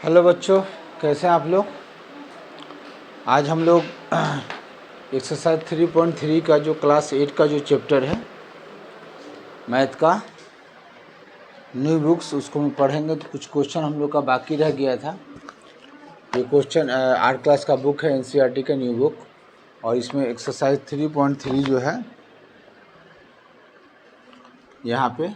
Hello बच्चों, कैसे हैं आप लोग। आज हम लोग एक्सरसाइज 3.3 का जो क्लास 8 का जो चैप्टर है मैथ का न्यू बुक्स, उसको हम पढ़ेंगे। तो कुछ क्वेश्चन हम लोग का बाकी रह गया था। ये क्वेश्चन 8 क्लास का बुक है, एनसीईआरटी का न्यू बुक, और इसमें एक्सरसाइज 3.3 जो है यहाँ पे,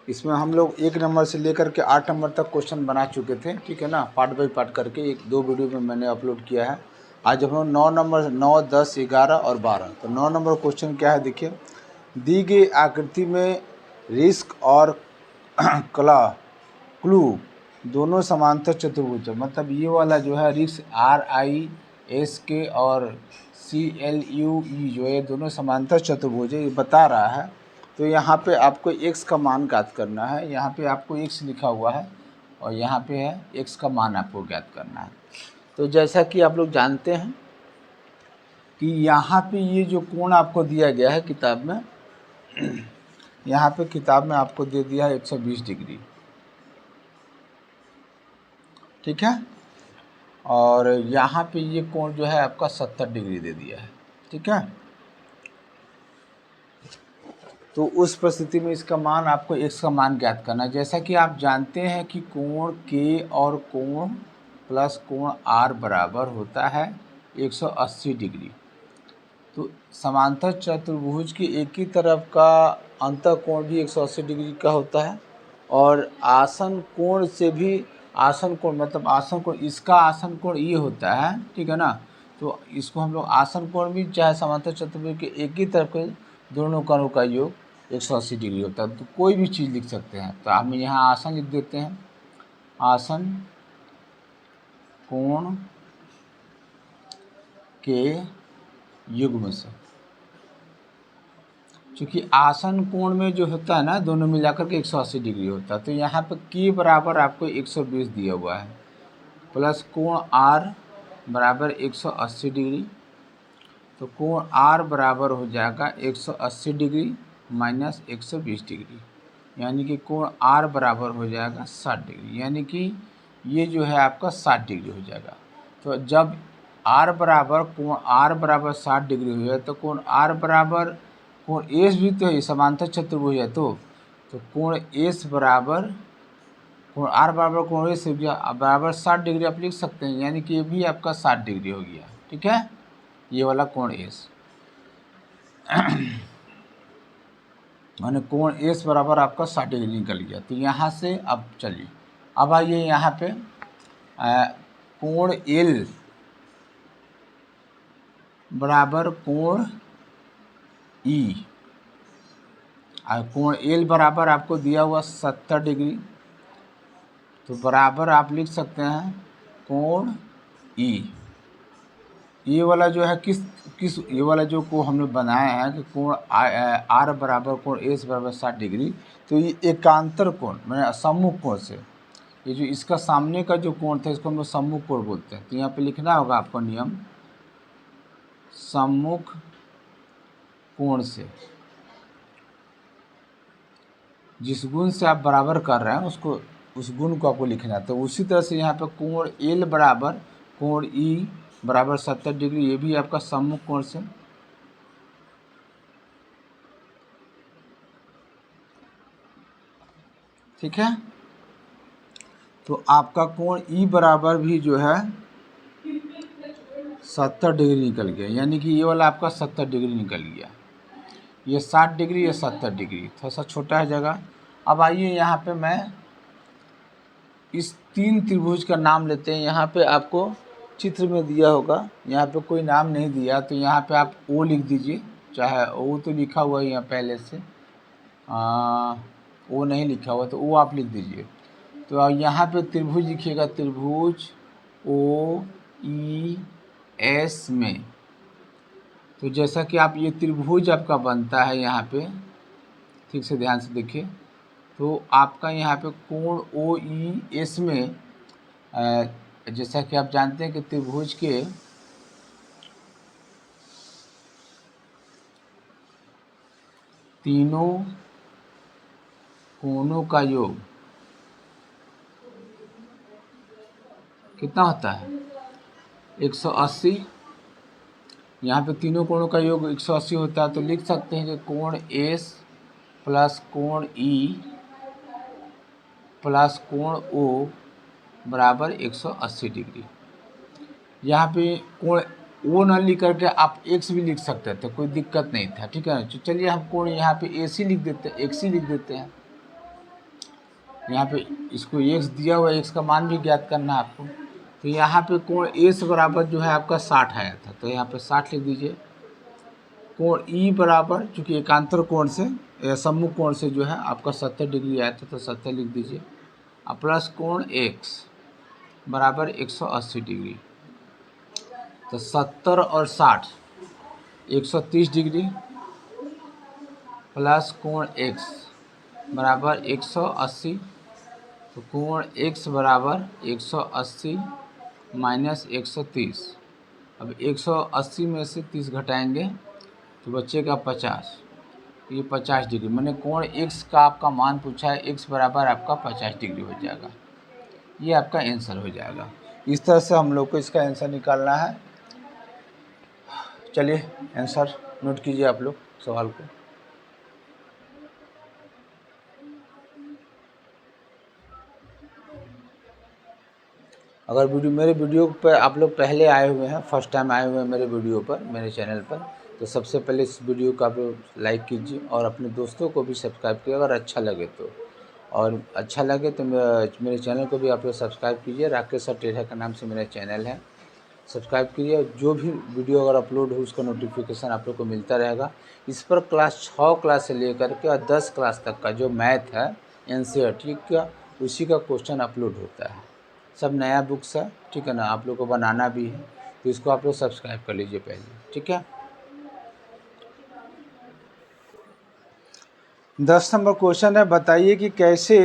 इसमें हम लोग 1 नंबर से लेकर के 8 नंबर तक क्वेश्चन बना चुके थे, ठीक है ना, पार्ट बाई पार्ट करके 1-2 वीडियो में मैंने अपलोड किया है। आज हम लोग 9 नंबर 9, 10, 11 और 12। तो 9 नंबर क्वेश्चन क्या है, देखिए। दी गई आकृति में रिस्क और क्लू दोनों समांतर चतुर्भुज है। मतलब ये वाला जो है रिस्क RISK और CLUE जो है दोनों समांतर चतुर्भुज है, ये बता रहा है। तो यहाँ पे आपको x का मान ज्ञात करना है। यहाँ पे आपको x लिखा हुआ है और यहाँ पे है x का मान आपको ज्ञात करना है। तो जैसा कि आप लोग जानते हैं कि यहाँ पे ये जो कोण आपको दिया गया है किताब में, यहाँ पे किताब में आपको दे दिया है 120 डिग्री, ठीक है। और यहाँ पे ये कोण जो है आपका 70 डिग्री दे दिया है, ठीक है। तो उस परिस्थिति में इसका मान आपको x का मान ज्ञात करना है। जैसा कि आप जानते हैं कि कोण K और कोण प्लस कोण R बराबर होता है 180 डिग्री। तो समांतर चतुर्भुज की एक ही तरफ का अंतः कोण भी 180 डिग्री का होता है, और आसन कोण से भी, आसन कोण मतलब आसन कोण, इसका आसन कोण ये होता है, ठीक है ना। तो इसको हम लोग आसन कोण भी, चाहे समांतर चतुर्भुज के एक ही तरफ के दोनों कोणों का योग 180 डिग्री होता है। तो कोई भी चीज़ लिख सकते हैं। तो हम यहाँ आसन लिख देते हैं, आसन कोण के युग्म से। क्योंकि आसन कोण में जो होता है ना, दोनों मिलाकर के 180 डिग्री होता है। तो यहाँ पे K बराबर आपको 120 दिया हुआ है, प्लस कोण R बराबर 180 डिग्री। तो कोण R बराबर हो जाएगा 180 डिग्री माइनस 120 डिग्री, यानी कि कोण R बराबर हो जाएगा 60 डिग्री, यानी कि ये जो है आपका 60 डिग्री हो जाएगा। तो जब R बराबर कोण R बराबर 60 डिग्री हो जाए तो कोण R बराबर कोण एस भी तो है, समांतर चतुर्भुज है। तो कोण एस बराबर कोण R बराबर कोण एस बराबर 60 डिग्री आप लिख सकते हैं, यानी कि ये भी आपका 60 डिग्री हो गया, ठीक है, ये वाला कोण एस। माने कोण एस बराबर आपका 60 डिग्री निकल गया। तो यहाँ से अब चलिए, अब आइए यहाँ पे कोण एल बराबर कोण ई, और कोण एल बराबर आपको दिया हुआ 70 डिग्री। तो बराबर आप लिख सकते हैं कोण ई। ये वाला जो है किस ये वाला जो को हमने बनाया है कि कोण आर बराबर कोण एस बराबर 60 डिग्री, तो ये एकांतर कोण मैंने सम्मुख कोण से, ये जो इसका सामने का जो कोण था इसको हम लोग सम्मुख कोण बोलते हैं। तो यहाँ पे लिखना होगा आपको नियम, सम्मुख कोण से जिस गुण से आप बराबर कर रहे हैं उसको, उस गुण को आपको लिखना है। तो उसी तरह से यहाँ पे कोण एल बराबर कोण ई बराबर 70 डिग्री, ये भी आपका सम्मुख कोण से। ठीक है, तो आपका कोण ई बराबर भी जो है 70 डिग्री निकल गया, यानी कि ये वाला आपका 70 डिग्री निकल गया। ये 60 डिग्री, ये 70 डिग्री, थोड़ा सा छोटा है जगह। अब आइए यहाँ पे मैं इस 3 त्रिभुज का नाम लेते हैं। यहाँ पे आपको चित्र में दिया होगा, यहाँ पे कोई नाम नहीं दिया, तो यहाँ पे आप ओ लिख दीजिए, चाहे ओ तो लिखा हुआ है यहाँ पहले से, ओ नहीं लिखा हुआ तो ओ आप लिख दीजिए। तो यहाँ पे त्रिभुज लिखिएगा, त्रिभुज OES में। तो जैसा कि आप ये त्रिभुज आपका बनता है, यहाँ पे ठीक से ध्यान से देखिए। तो आपका यहाँ पे कोण OES में जैसा कि आप जानते हैं कि त्रिभुज के तीनों कोणों का योग कितना होता है 180। यहाँ पे तीनों कोणों का योग 180 होता है, तो लिख सकते हैं कि कोण एस प्लस कोण ई प्लस कोण ओ बराबर 180 डिग्री। यहाँ पे कोण ओ न लिख करके आप एक्स भी लिख सकते थे, कोई दिक्कत नहीं था, ठीक है ना। तो चलिए हम कोण यहाँ पे ए सी लिख देते हैं, एक्स ही लिख देते हैं। यहाँ पे इसको एक्स दिया हुआ है, एक्स का मान भी ज्ञात करना है आपको। तो यहाँ पे कोण एस बराबर जो है आपका 60 आया था, तो यहाँ पे 60 लिख दीजिए। कोण ई बराबर, चूँकि एकांतर कोण से सम्मुख कोण से जो है आपका 70 डिग्री आया था, तो 70 लिख दीजिए। और प्लस कोण एक्स बराबर 180 डिग्री, तो 70 और 60 130 डिग्री प्लस कोण एक्स बराबर 180, तो कोण एक्स बराबर 180 माइनस 130। अब 180 में से 30 घटाएंगे तो बचेगा 50, ये 50 डिग्री। मैंने कोण एक्स का आपका मान पूछा है, एक्स बराबर आपका 50 डिग्री हो जाएगा, ये आपका आंसर हो जाएगा। इस तरह से हम लोग को इसका आंसर निकालना है। चलिए आंसर नोट कीजिए आप लोग सवाल को। अगर मेरे वीडियो पर आप लोग पहले आए हुए हैं, फर्स्ट टाइम आए हुए हैं मेरे वीडियो पर, मेरे चैनल पर, तो सबसे पहले इस वीडियो को आप लोग लाइक कीजिए और अपने दोस्तों को भी सब्सक्राइब कीजिए अगर अच्छा लगे तो। और अच्छा लगे तो मेरे चैनल को भी आप लोग सब्सक्राइब कीजिए। राकेश सर टेढ़ा का नाम से मेरा चैनल है, सब्सक्राइब कीजिए। जो भी वीडियो अगर अपलोड हो उसका नोटिफिकेशन आप लोग को मिलता रहेगा। इस पर क्लास 6 क्लास से लेकर के और 10 क्लास तक का जो मैथ है NCERT का, उसी का क्वेश्चन अपलोड होता है। सब नया बुक्स है, ठीक है ना, आप लोग को बनाना भी है, तो इसको आप लोग सब्सक्राइब कर लीजिए पहले, ठीक है। 10 नंबर क्वेश्चन है, बताइए कि कैसे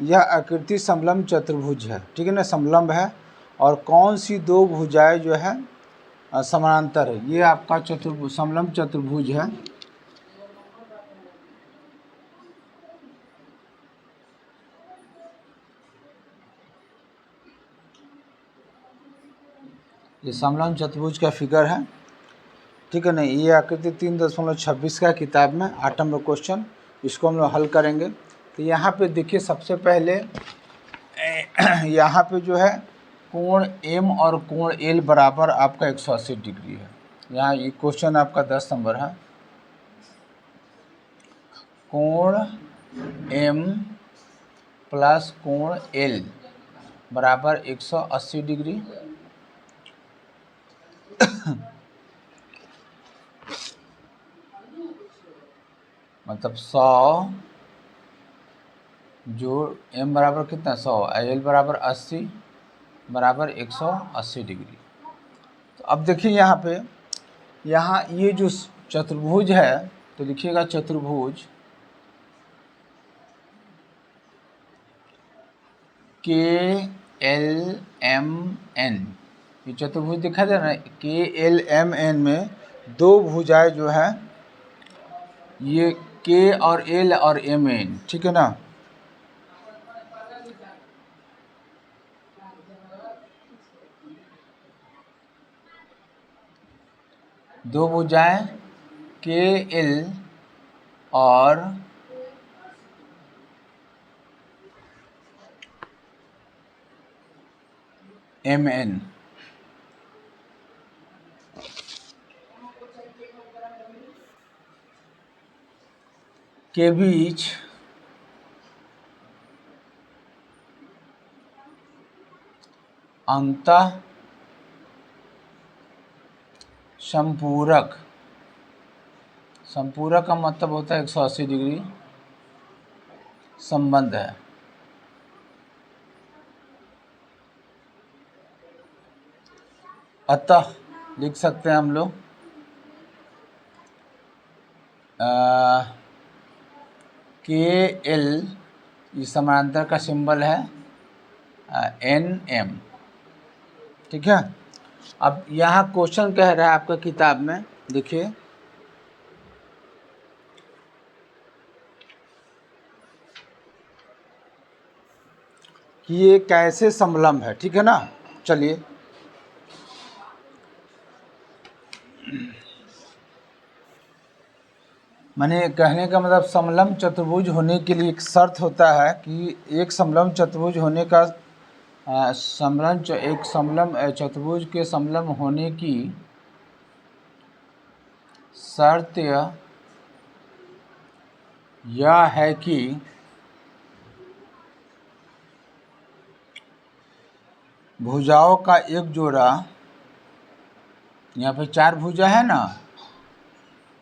यह आकृति समलंब चतुर्भुज है, ठीक है ना, समलंब है, और कौन सी दो भुजाएं जो है समानांतर है। ये आपका चतुर्भुज, समलंब चतुर्भुज है। ये समलंब चतुर्भुज का फिगर है, ठीक है ना। ये आकृति 3.26 का किताब में 8 नंबर क्वेश्चन, इसको हम लोग हल करेंगे। तो यहाँ पे देखिए सबसे पहले यहाँ पे जो है कोण M और कोण L बराबर आपका 180 डिग्री है। यहाँ ये क्वेश्चन आपका 10 नंबर है। कोण M प्लस कोण L बराबर 180 डिग्री। मतलब 100 जोड़ M बराबर कितना 100, L बराबर 80 बराबर 180 डिग्री। तो अब देखिए यहाँ पे, यहाँ ये जो चतुर्भुज है, तो लिखिएगा चतुर्भुज KLMN। ये चतुर्भुज दिखा दे रहा है, KLMN में दो भुजाएं जो है ये K और L और MN, ठीक है ना। दो भुजाएं KL और MN के बीच अंतः संपूरक, संपूरक का मतलब होता है 180 डिग्री संबंध है। अतः लिख सकते हैं हम लोग KL, ये समानांतर का सिंबल है NM, ठीक है। अब यहाँ क्वेश्चन कह रहा है आपका किताब में, देखिए कि ये कैसे समलंब है, ठीक है ना। चलिए, मैंने कहने का मतलब समलंब चतुर्भुज होने के लिए एक शर्त होता है कि एक समलंब चतुर्भुज होने का एक समलंब चतुर्भुज के समलंब होने की शर्त यह है कि भुजाओं का एक जोड़ा, यहाँ पे 4 भुजा है ना,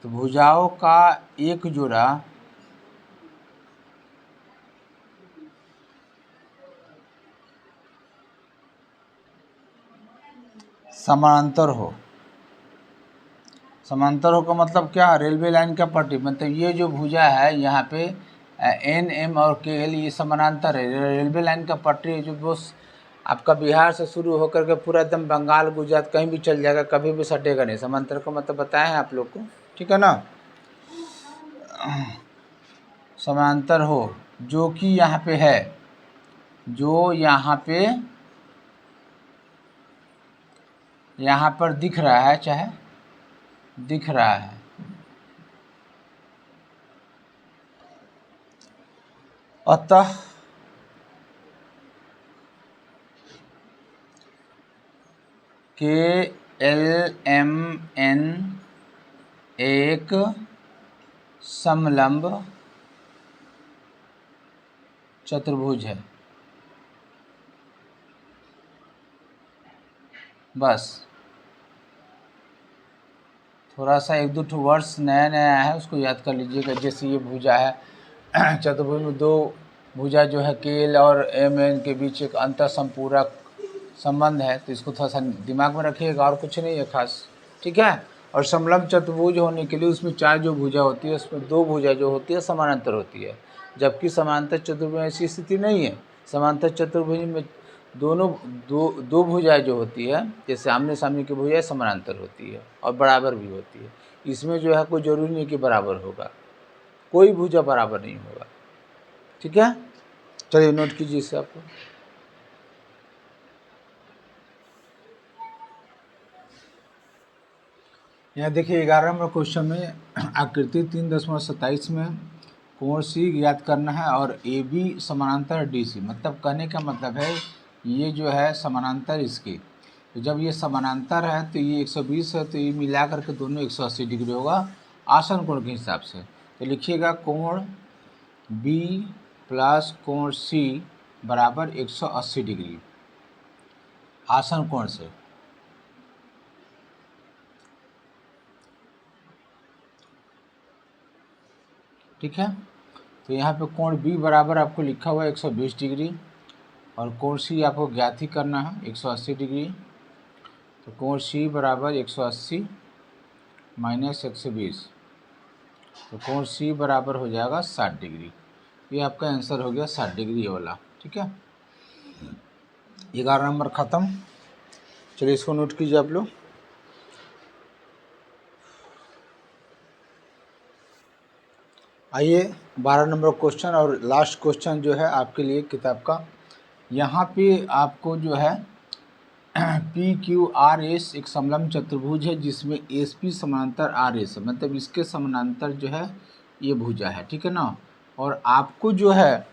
तो भुजाओं का एक जोड़ा समानांतर हो। समांतर हो का मतलब क्या, रेलवे लाइन का पट्टी, मतलब ये जो भुजा है यहाँ पे एन एम और के एल ये समानांतर है। रेलवे लाइन का पट्टी जो बस आपका बिहार से शुरू होकर के पूरा एकदम बंगाल गुजरात कहीं भी चल जाएगा, कभी भी सटेगा नहीं। समांतर का मतलब बताया है आप लोग को, ठीक है ना। समांतर हो जो कि यहाँ पे है, जो यहाँ पर दिख रहा है, चाहे दिख रहा है, अतः के एल एम एन एक समलंब चतुर्भुज है। बस थोड़ा सा एक दो वर्ड्स नया नया है, उसको याद कर लीजिएगा। जैसे ये भुजा है चतुर्भुज में 2 भुजा जो है केल और एम एन के बीच एक अंतर संपूरक संबंध है, तो इसको थोड़ा सा दिमाग में रखिएगा, और कुछ नहीं है खास, ठीक है। और समलंब चतुर्भुज होने के लिए उसमें 4 जो भुजा होती है उसमें 2 भुजा जो होती है समानांतर होती है, जबकि समांतर चतुर्भुज में ऐसी स्थिति नहीं है। समांतर चतुर्भुज में दो भुजाएं जो होती है, जैसे आमने सामने की भुजाएं समानांतर होती है और बराबर भी होती है। इसमें जो है कोई जरूरी नहीं कि बराबर होगा, कोई भुजा बराबर नहीं होगा, ठीक है। चलिए नोट कीजिए इसे आपको। यहाँ देखिए 11 नंबर क्वेश्चन में आकृति 3.27 में कोण सी ज्ञात करना है और ए बी समानांतर डी सी। मतलब कहने का मतलब है ये जो है समानांतर इसके, तो जब ये समानांतर है तो ये 120 है, तो ये मिला करके दोनों 180 डिग्री होगा आसन कोण के हिसाब से। तो लिखिएगा कोण बी प्लस कोण सी बराबर 180 डिग्री आसन कोण से, ठीक है। तो यहाँ पे कोण बी बराबर आपको लिखा हुआ है 120 डिग्री और कोण सी आपको ज्ञात ही करना है 180 डिग्री। तो कोण सी बराबर 180 माइनस 120, तो कोण सी बराबर हो जाएगा 60 डिग्री। ये आपका आंसर हो गया 60 डिग्री ये वाला, ठीक है। 11 नंबर ख़त्म। चलिए इसको नोट कीजिए आप लोग। आइए 12 नंबर क्वेश्चन और लास्ट क्वेश्चन जो है आपके लिए किताब का। यहाँ पे आपको जो है पी क्यू आर एस एक समलंब चतुर्भुज है जिसमें एस पी समानांतर आर एस है, मतलब इसके समानांतर जो है ये भुजा है, ठीक है ना। और आपको जो है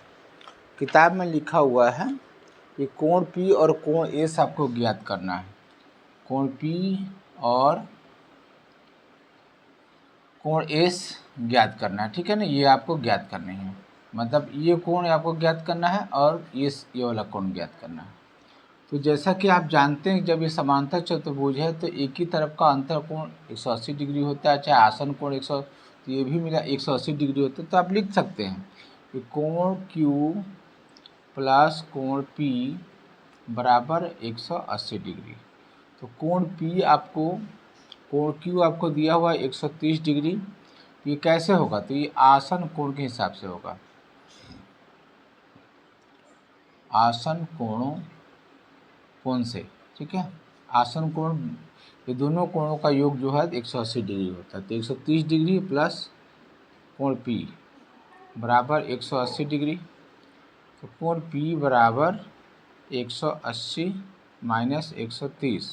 किताब में लिखा हुआ है कि कोण पी और कोण एस आपको ज्ञात करना है। कोण पी और कोण एस ज्ञात करना है, ठीक है ना। ये आपको ज्ञात करने हैं, मतलब ये कोण आपको ज्ञात करना है और ये वाला कोण ज्ञात करना है। तो जैसा कि आप जानते हैं जब ये समांतर चतुर्भुज है तो एक ही तरफ का अंतर कोण 180 डिग्री होता है, चाहे आसन कोण 100, तो ये भी मिला 180 डिग्री होता है। तो आप लिख सकते हैं कि कोण Q प्लस कोण P बराबर 180 डिग्री। तो कोण Q आपको दिया हुआ है 130 डिग्री। ये कैसे होगा, तो ये आसन कोण के हिसाब से होगा, आसन कोण से, ठीक है। आसन कोण ये दोनों कोणों का योग जो है 180 डिग्री होता है। तो 130 डिग्री प्लस कोण P बराबर 180 डिग्री। तो कोण P बराबर 180 माइनस 130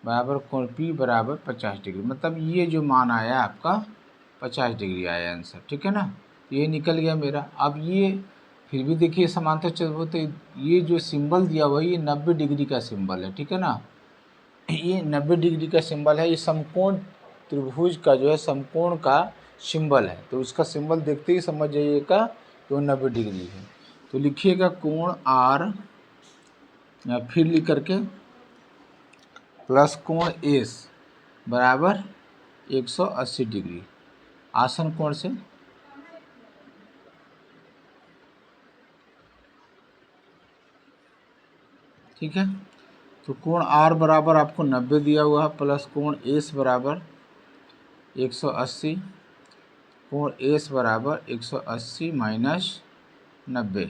बराबर कोण P बराबर 50 डिग्री। मतलब ये जो मान आया आपका 50 डिग्री आया आंसर, ठीक है ना। ये निकल गया मेरा। अब ये फिर भी देखिए समांतर चतुर्भुज, तो ये जो सिंबल दिया हुआ है ये 90 डिग्री का सिंबल है, ठीक है ना। ये 90 डिग्री का सिंबल है, ये समकोण त्रिभुज का जो है समकोण का सिंबल है। तो उसका सिंबल देखते ही समझ जाइएगा कि वो 90 डिग्री है। तो लिखिएगा कोण R, या फिर लिख करके प्लस कोण S बराबर 180 डिग्री आसन कोण से। ठीक है, तो कोण R बराबर आपको 90 दिया हुआ है, प्लस कोण S बराबर 180, कोण S बराबर 180 माइनस 90,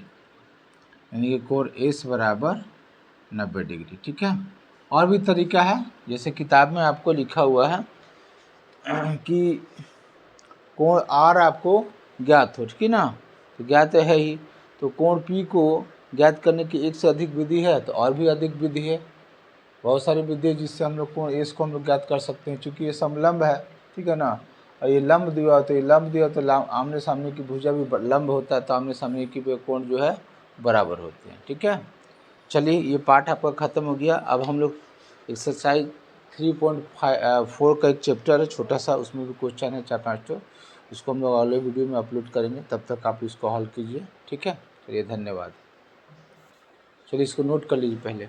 यानी कि कोण S बराबर 90 डिग्री। ठीक है, और भी तरीका है, जैसे किताब में आपको लिखा हुआ है कि कोण R आपको ज्ञात हो, ठीक है ना, तो ज्ञात है ही, तो कोण P को ज्ञात करने की एक से अधिक विधि है, तो और भी अधिक विधि है, बहुत सारी विधि है जिससे हम लोग कोण S को हम लोग ज्ञात कर सकते हैं। चूँकि ये समलंब है, ठीक है ना, और ये लंब दिया तो ये लंब दिया तो आमने सामने की भुजा भी लंब होता है, तो आमने सामने की कोण जो है बराबर होते हैं। ठीक है, चलिए ये पार्ट आपका ख़त्म हो गया। अब हम लोग एक्सरसाइज 3.4 का एक चैप्टर है छोटा सा, उसमें भी क्वेश्चन है 4-5 तो उसको हम लोग अगले वीडियो में अपलोड करेंगे, तब तक आप इसको हल कीजिए। ठीक है, चलिए धन्यवाद। चलिए इसको नोट कर लीजिए पहले।